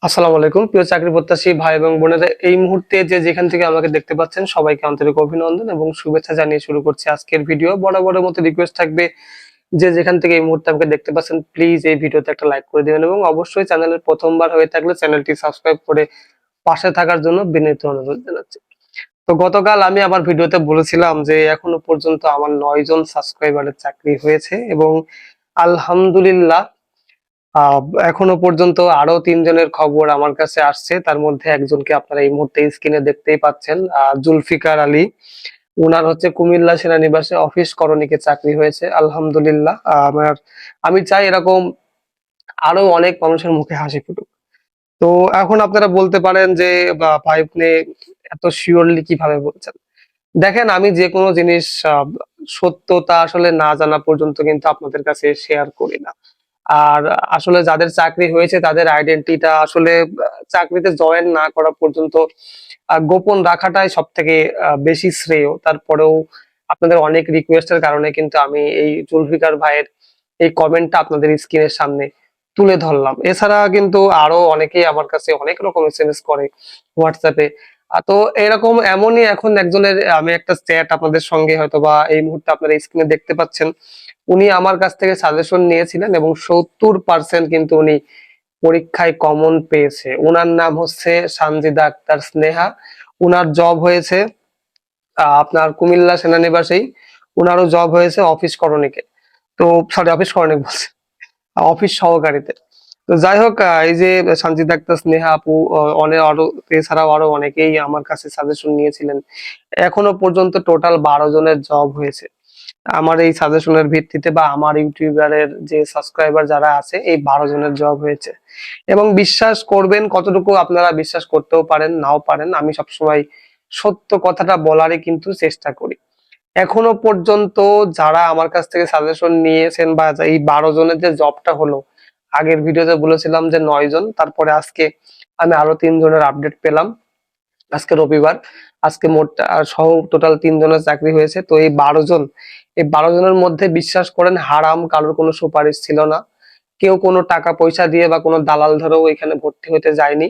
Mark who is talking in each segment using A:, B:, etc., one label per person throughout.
A: আসসালামু আলাইকুম প্রিয় চাকরি প্রত্যাশী ভাই এবং বোনেরা, এই মুহূর্তে যে যেখান থেকে আমাকে দেখতে পাচ্ছেন সবাইকে আন্তরিক অভিনন্দন এবং শুভেচ্ছা জানিয়ে শুরু করছি আজকের ভিডিও। বরাবরের মতো রিকোয়েস্ট থাকবে, যে যেখান থেকে এই মুহূর্তে আমাকে দেখতে পাচ্ছেন প্লিজ এই ভিডিওতে একটা লাইক করে দিবেন এবং অবশ্যই চ্যানেলের প্রথমবার হয়ে থাকলে চ্যানেলটি সাবস্ক্রাইব করে পাশে থাকার জন্য বিনীত অনুরোধ জানাচ্ছি। তো গতকাল আমি আমার ভিডিওতে বলেছিলাম যে এখনো পর্যন্ত আমার 9 জন সাবস্ক্রাইবারের চাকরি হয়েছে এবং আলহামদুলিল্লাহ আহ এখনো পর্যন্ত আরো 3 জনের খবর আমার কাছে আসছে। তার মধ্যে একজনকে আপনারা এই মুহূর্তে স্ক্রিনে দেখতেই পাচ্ছেন, জুলফিকার আলী। উনার হচ্ছে কুমিল্লা সেনানিবাসে অফিস করণিকে চাকরি হয়েছে আলহামদুলিল্লাহ। আমি চাই এরকম আরো অনেক মানুষের মুখে হাসি ফুটুক। তো এখন আপনারা বলতে পারেন যে ভাই আপনি এত শিওরলি কিভাবে বলছেন? দেখেন, আমি যে কোনো জিনিস সত্যতা আসলে না জানা পর্যন্ত কিন্তু আপনাদের কাছে শেয়ার করি না। আর আসলে যাদের চাকরি হয়েছে তাদের আইডেন্টিটিটা আসলে চাকরিতে জয়েন না করা পর্যন্ত গোপন রাখাটাই সব থেকে বেশি শ্রেয়। তারপরেও আপনাদের অনেক রিকোয়েস্টের কারণে কিন্তু আমি এই জুলফিকার ভাইয়ের এই কমেন্টটা আপনাদের স্ক্রিনের সামনে তুলে ধরলাম। এছাড়া কিন্তু আরো অনেকেই আমার কাছে অনেক রকম এসএমএস করে হোয়াটসঅ্যাপে। তো এরকম এমনই এখন একজনের আমি একটা চ্যাট আপনাদের সঙ্গে হয়তোবা এই মুহূর্তে আপনারা স্ক্রিনে দেখতে পাচ্ছেন। উনি আমার কাছ থেকে সাজেশন নিয়েছিলেন এবং 70% কিন্তু উনি পরীক্ষায় কমন পেয়েছে। উনার নাম হচ্ছে সানজিদা আক্তার স্নেহা। উনার জব হয়েছে আপনার কুমিল্লা সেনানিবাসেই। উনারও জব হয়েছে অফিস করণিকে। তো সরি, অফিস করণিক বলছি, অফিস সহকারীতে। তো যাই হোক, এই যে সানজিদা আক্তার স্নেহা আপু, অনেক আরো এছাড়াও আরো অনেকেই আমার কাছে সাজেশন নিয়েছিলেন। এখনো পর্যন্ত টোটাল 12 জনের জব হয়েছে আমার এই সাজেশনের ভিত্তিতে, বা আমার ইউটিউবারের যে সাবস্ক্রাইবার যারা আছে এই 12 জনের জব হয়েছে। এবং বিশ্বাস করবেন, কতটুকু আপনারা বিশ্বাস করতেও পারেন নাও পারেন, আমি সবসময় সত্য কথাটা বলারই কিন্তু চেষ্টা করি। এখনো পর্যন্ত যারা আমার কাছ থেকে সাজেশন নিয়েছেন বা এই 12 জনের যে জবটা হলো, আগের ভিডিওতে বলেছিলাম যে 9 জন, তারপরে আজকে আমি আরো 3 জনের আপডেট পেলাম। আজকে রবিবার, আজকে মোট সহ টোটাল 3 জনের চাকরি হয়েছে। তো এই 12 জনের মধ্যে বিশ্বাস করেন হারাম কারোর কোনো সুপারিশ ছিল না। কেউ কোনো টাকা পয়সা দিয়ে বা কোনো দালাল ধরেও এখানে ভর্তি হতে যায়নি।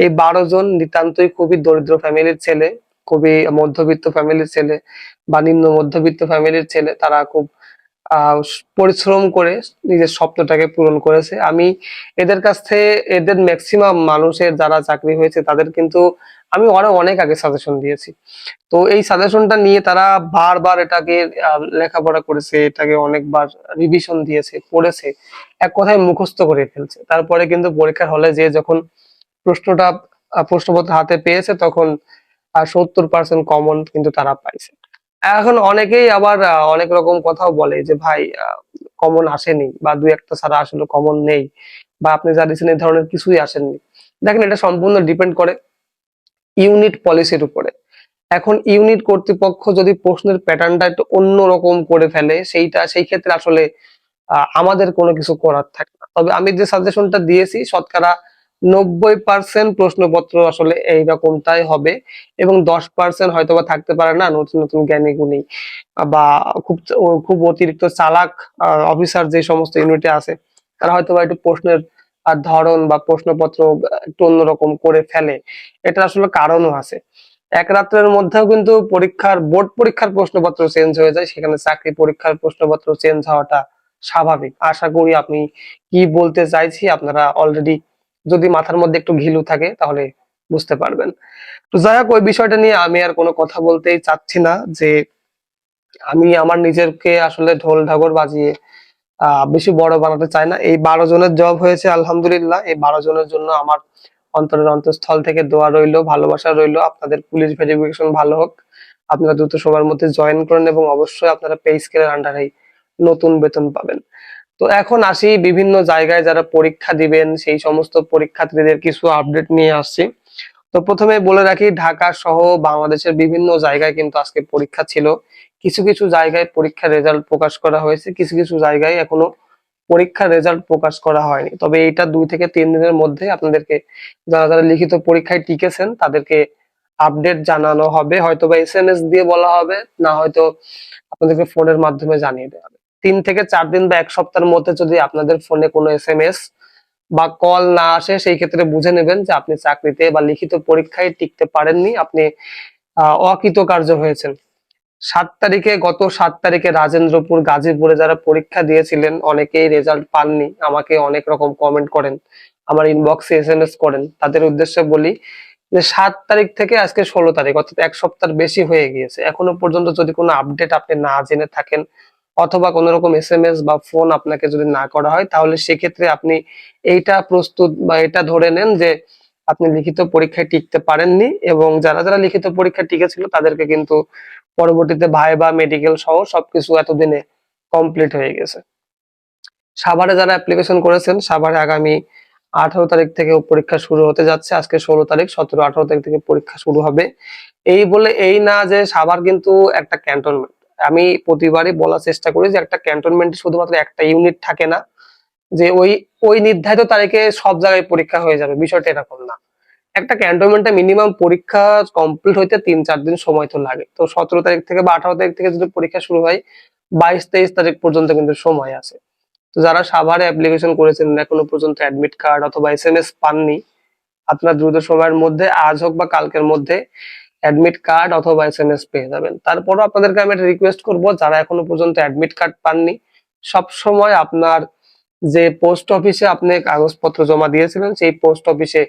A: এই 12 জন নিতান্তই খুবই দরিদ্র ফ্যামিলির ছেলে, খুবই মধ্যবিত্ত ফ্যামিলির ছেলে বা নিম্ন মধ্যবিত্ত ফ্যামিলির ছেলে। তারা খুব পরিশ্রম করে নিজের স্বপ্নটাকে পূরণ করেছে। আমি এদের কাছ থেকে, এদের ম্যাক্সিমাম মানুষের যারা চাকরি হয়েছে তাদের কিন্তু আমি আরো অনেক আগে সাজেশন দিয়েছি। তো এই সাজেশনটা নিয়ে তারা বারবার এটাকে লেখাপড়া করেছে, এটাকে অনেকবার রিভিশন দিয়েছে, পড়েছে, এক কথায় মুখস্থ করে ফেলছে। তারপরে কিন্তু পরীক্ষার হলে যে যখন প্রশ্নটা প্রশ্নপত্র হাতে পেয়েছে তখন 70% কমন কিন্তু তারা পাইছে। এখন অনেকেই আবার অনেক রকম কথাও বলে যে ভাই কমন আসেনি বা দুই একটা ছাড়া আসলে কমন নেই, বা আপনি যা দিচ্ছেন এই ধরনের কিছুই আসেননি। দেখেন, এটা সম্পূর্ণ ডিপেন্ড করে ইউনিট পলিসির উপরে। এখন ইউনিট কর্তৃপক্ষ যদি প্রশ্নের প্যাটার্নটা একটু অন্যরকম করে ফেলে, সেই ক্ষেত্রে আসলে আমাদের কোনো কিছু করার থাকে না। তবে আমি যে সাজেশনটা দিয়েছি শতকরা 90% প্রশ্নপত্র আসলে এইরকমটাই হবে এবং 10% হয়তোবা থাকতে পারে না নতুন নতুন জ্ঞানী গুণী বা খুব অতিরিক্ত চালাক অফিসার যে সমস্ত ইউনিটে আছে, তারা হয়তোবা একটু প্রশ্নের ধরন বা প্রশ্নপত্র একটু অন্যরকম করে ফেলে। এটা আসলে কারণও আছে। এক রাত্রের মধ্যেও কিন্তু বোর্ড পরীক্ষার প্রশ্নপত্র চেঞ্জ হয়ে যায়, সেখানে চাকরি পরীক্ষার প্রশ্নপত্র চেঞ্জ হওয়াটা স্বাভাবিক। আশা করি আপনি কি বলতে চাইছি আপনারা অলরেডি, যদি মাথার মধ্যে একটু ঘিলু থাকে তাহলে বুঝতে পারবেন। তো যাই হোক, ওই বিষয়টা নিয়ে আমি আর কোনো কথা বলতেই চাচ্ছি না। যে আমি আমার নিজেকে আসলে ঢোল ঢাগর বাজিয়ে বেশি বড় বানাতে চাই না। এই 12 জনের জব হয়েছে আলহামদুলিল্লাহ। এই 12 জনের জন্য আমার অন্তরের অন্তঃস্থল থেকে দোয়া রইলো, ভালোবাসা রইলো। আপনাদের পুলিশ ভেরিফিকেশন ভালো হোক, আপনারা দ্রুত সময়ের মধ্যে জয়েন করেন এবং অবশ্যই আপনারা পে স্কেলের আন্ডারেই নতুন বেতন পাবেন। তো এখন আসি, বিভিন্ন জায়গায় যারা পরীক্ষা দিবেন সেই সমস্ত পরীক্ষার্থীদের কিছু আপডেট নিয়ে আসছি। তো প্রথমে বলে রাখি, ঢাকা সহ বাংলাদেশের বিভিন্ন জায়গায় কিন্তু আজকে পরীক্ষা ছিল। কিছু কিছু জায়গায় পরীক্ষার রেজাল্ট প্রকাশ করা হয়েছে, কিছু কিছু জায়গায় এখনো পরীক্ষার রেজাল্ট প্রকাশ করা হয়নি। তবে এইটা 2 থেকে 3 দিনের মধ্যে আপনাদেরকে, যারা যারা লিখিত পরীক্ষায় টিকেছেন তাদেরকে আপডেট জানানো হবে। হয়তো বা এসএমএস দিয়ে বলা হবে, না হয়তো আপনাদেরকে ফোনের মাধ্যমে জানিয়ে দেওয়া হবে। 3 থেকে 4 দিন বা এক সপ্তাহের মধ্যে যদি আপনাদের ফোনে কোনো এসএমএস বা কল না আসে, সেই ক্ষেত্রে বুঝে নেবেন যে আপনি চাকরিতে বা লিখিত পরীক্ষায় টিকতে পারেননি, আপনি অকৃতকার্য হয়েছেন। গত 7 তারিখে রাজেন্দ্রপুর, গাজীপুরে যারা পরীক্ষা দিয়েছিলেন অনেকেই রেজাল্ট পাননি, আমাকে অনেক রকম কমেন্ট করেন, আমার ইনবক্সে SMS করেন। তাদের উদ্দেশ্যে বলি যে 7 তারিখ থেকে আজকে 16 তারিখ, অর্থাৎ 1 সপ্তাহ বেশি হয়ে গিয়েছে, এখনো পর্যন্ত যদি কোনো আপডেট আপনি না জেনে থাকেন অথবা কোনো রকম SMS বা ফোন আপনাকে যদি না করা হয়, তাহলে সেক্ষেত্রে আপনি এইটা প্রস্তুত বা এটা ধরে নেন যে আপনি লিখিত পরীক্ষায় টিকতে পারেননি। এবং যারা যারা লিখিত পরীক্ষায় টিকেছিল তাদেরকে কিন্তু পরবর্তীতে ভাইবা, মেডিকেল সহ সবকিছু এতদিনে কমপ্লিট হয়ে গেছে। সাভারে যারা অ্যাপ্লিকেশন করেছেন, সাভারে আগামী 18 তারিখ থেকে পরীক্ষা শুরু হতে যাচ্ছে। আজকে 16 তারিখ, 17, 18 তারিখ থেকে পরীক্ষা শুরু হবে। এই বলে এই না যে সাভার কিন্তু একটা ক্যান্টনমেন্ট। আমি প্রতিবারই বলার চেষ্টা করি যে একটা ক্যান্টনমেন্টে শুধুমাত্র একটা ইউনিট থাকে না, যে ওই নির্ধারিত তারিখে সব জায়গায় পরীক্ষা হয়ে যাবে, বিষয়টা এরকম না। একটা ক্যান্টনমেন্টে মিনিমাম পরীক্ষা কমপ্লিট হইতে 3-4 দিন সময় তো লাগে। তো 17 তারিখ থেকে বা 18 তারিখ থেকে যদি পরীক্ষা শুরু হয়, 22-23 তারিখ পর্যন্ত কিন্তু সময় আছে। তো যারা সাভারে অ্যাপ্লিকেশন করেছেন এখনো পর্যন্ত অ্যাডমিট কার্ড অথবা SMS পাননি, আপনার দ্রুত সময়ের মধ্যে, আজ হোক বা কালকের মধ্যে অ্যাডমিট কার্ড অথবা SMS পেয়ে যাবেন। তারপরও আপনাদেরকে আমি একটা রিকোয়েস্ট করব, যারা এখনো পর্যন্ত অ্যাডমিট কার্ড পাননি, সব সময় আপনার যে পোস্ট অফিসে আপনি কাগজপত্র জমা দিয়েছিলেন সেই পোস্ট অফিসে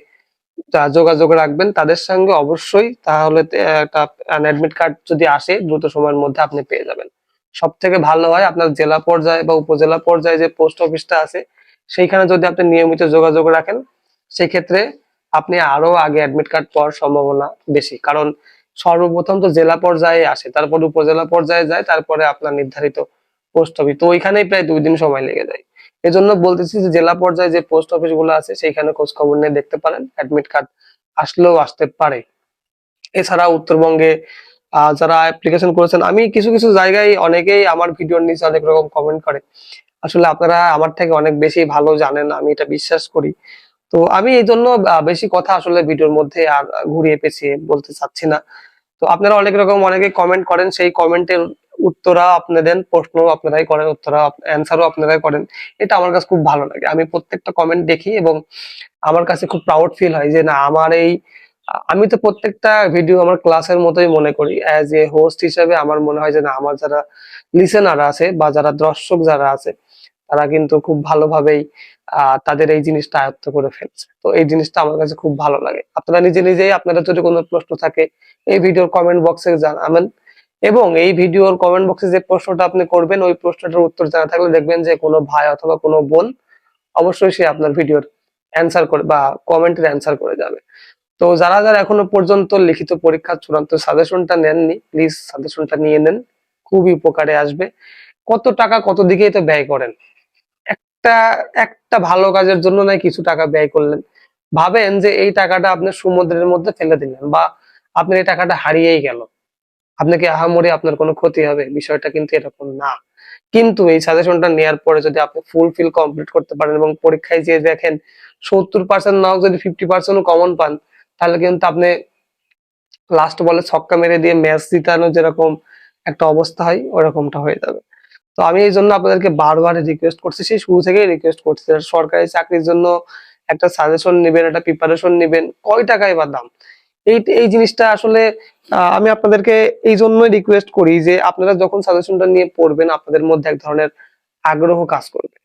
A: যোগাযোগ রাখবেন তাদের সঙ্গে অবশ্যই, তাহলে একটা অ্যাডমিট কার্ড যদি আসে দ্রুত সময়ের মধ্যে আপনি পেয়ে যাবেন। সব থেকে ভালো হয় আপনার জেলা পর্যায়ে বা উপজেলা পর্যায়ে যে পোস্ট অফিসটা আছে সেইখানে যদি আপনি নিয়মিত যোগাযোগ রাখেন, সেক্ষেত্রে আপনি আরো আগে অ্যাডমিট কার্ড পাওয়ার সম্ভাবনা বেশি। কারণ সর্বপ্রথম তো জেলা পর্যায়ে আসে, তারপর উপজেলা পর্যায়ে যায়, তারপরে আপনার নির্ধারিত পোস্ট অফিস, তো ওইখানেই প্রায় 2 দিন সময় লেগে যায়। এজন্য বলতেছি যে জেলা পর্যায়ে যে পোস্ট অফিস গুলো আছে সেইখানে খোঁজ খবর নিয়ে দেখতে পারেন, অ্যাডমিট কার্ড আসলেও আসতে পারে। এছাড়া উত্তরবঙ্গে যারা অ্যাপ্লিকেশন করেছেন, আমি কিছু কিছু জায়গায় অনেকেই আমার ভিডিওর নিচে অনেক রকম কমেন্ট করে। আসলে আপনারা আমার থেকে অনেক বেশি ভালো জানেন, আমি এটা বিশ্বাস করি। তো আমি এই জন্য বেশি কথা আসলে ভিডিওর মধ্যে আর ঘুরিয়ে পেঁচিয়ে বলতে চাচ্ছি না। তো আপনারা অনেক রকম অনেকে কমেন্ট করেন, সেই কমেন্টের উত্তরা আপনি দেন, প্রশ্ন আপনারাই করেন, উত্তরা অ্যান্সারও আপনারাই করেন। এটা আমার কাছে খুব ভালো লাগে। আমি প্রত্যেকটা কমেন্ট দেখি এবং আমার কাছে খুব প্রাউড ফিল হয় যে না, আমার এই আমি তো প্রত্যেকটা ভিডিও আমার ক্লাসের মতোই মনে করি। অ্যাজ এ হোস্ট হিসেবে আমার মনে হয় যে না, আমার যারা লিসেনার আছে বা যারা দর্শক যারা আছে তারা কিন্তু খুব ভালোভাবেই তাদের এই জিনিসটা আয়ত্ত করে ফেলছে। তো এই জিনিসটা আমার কাছে খুব ভালো লাগে। আপনারা নিজে নিজেই, আপনাদের যদি কোনো প্রশ্ন থাকে এই ভিডিওর কমেন্ট বক্সে জানাবেন, এবং এই ভিডিওর কমেন্ট বক্সে যে প্রশ্নটা আপনি করবেন ওই প্রশ্নটার উত্তর জানা থাকলে দেখবেন যে কোনো ভাই অথবা কোনো বোন অবশ্যই সে আপনার ভিডিওর অ্যান্সার করে বা কমেন্টের অ্যান্সার করে যাবে। তো যারা যারা এখনো পর্যন্ত লিখিত পরীক্ষার চূড়ান্ত সাজেশনটা নেননি, প্লিজ সাজেশনটা নিয়ে নেন, খুবই উপকারে আসবে। কত টাকা কত দিকেই তো ব্যয় করেন, একটা একটা ভালো কাজের জন্য নয় কিছু টাকা ব্যয় করলেন, ভাবেন যে এই টাকাটা আপনি সমুদ্রের মধ্যে ফেলে দিলেন বা আপনার এই টাকাটা হারিয়েই গেল, আপনি কি আহামরি আপনার কোনো ক্ষতি হবে? বিষয়টা কিন্তু এরকম না। কিন্তু এই সাজেশনটা নেয়ার পরে যদি আপনি ফুলফিল কমপ্লিট করতে পারেন এবং পরীক্ষায় যেয়ে দেখেন 70% না হোক যদি 50% ও কমন পান, তাহলে কিন্তু আপনি লাস্ট বলে ছক্কা মেরে দিয়ে ম্যাচ জিতানো যেরকম একটা অবস্থা হয় ওরকমটা হয়ে যাবে। তো আমি এই জন্য আপনাদেরকে বারবার রিকোয়েস্ট করছি, সেই শুরু থেকেই রিকোয়েস্ট করছি, সরকারি চাকরির জন্য একটা সাজেশন নিবেন, একটা প্রিপারেশন নিবেন, কয় টাকাই বা দাম। এই জিনিসটা আসলে আমি আপনাদেরকে এই জন্যই রিকোয়েস্ট করি যে আপনারা যখন সাজেশনটা নিয়ে পড়বেন আপনাদের মধ্যে এক ধরনের আগ্রহ কাজ করবে,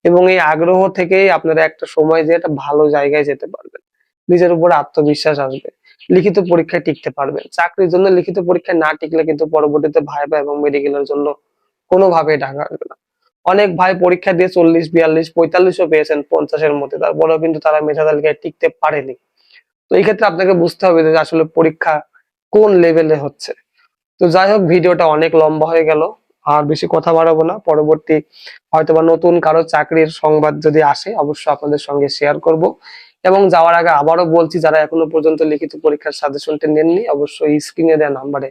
A: এবং এই আগ্রহ থেকেই আপনারা একটা সময় যে একটা ভালো জায়গায় যেতে পারবেন, নিজের উপর আত্মবিশ্বাস আসবে, লিখিত পরীক্ষায় টিকতে পারবেন। চাকরির জন্য লিখিত পরীক্ষায় না টিকলে কিন্তু পরবর্তীতে ভাইবা এবং মেডিকেলের জন্য কোনোভাবেই ঢাকা আসবে না। অনেক ভাই পরীক্ষা দিয়ে 40, 42, 45ও পেয়েছেন 50-এর মধ্যে, তারপরেও কিন্তু তারা মেধা তালিকায় টিকতে পারেনি। তো এই ক্ষেত্রে আপনাকে বুঝতে হবে যে আসলে পরীক্ষা কোন লেভেলে হচ্ছে। তো যাই হোক, ভিডিওটা অনেক লম্বা হয়ে গেল, আর বেশি কথা বাড়াবো না। পরবর্তী হয়তোবা নতুন কারো চাকরির সংবাদ যদি আসে অবশ্যই আপনাদের সঙ্গে শেয়ার করব। এবং যাওয়ার আগে আবারও বলছি, যারা এখনো পর্যন্ত লিখিত পরীক্ষার সাজেশনটা নেননি অবশ্যই স্ক্রিনে দেওয়া নাম্বারে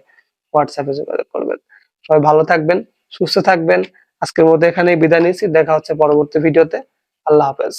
A: হোয়াটসঅ্যাপে যোগাযোগ করবেন। সবাই ভালো থাকবেন, সুস্থ থাকবেন। আজকের মতো এখানেই বিদায় নিচ্ছি, দেখা হচ্ছে পরবর্তী ভিডিওতে। আল্লাহ হাফেজ।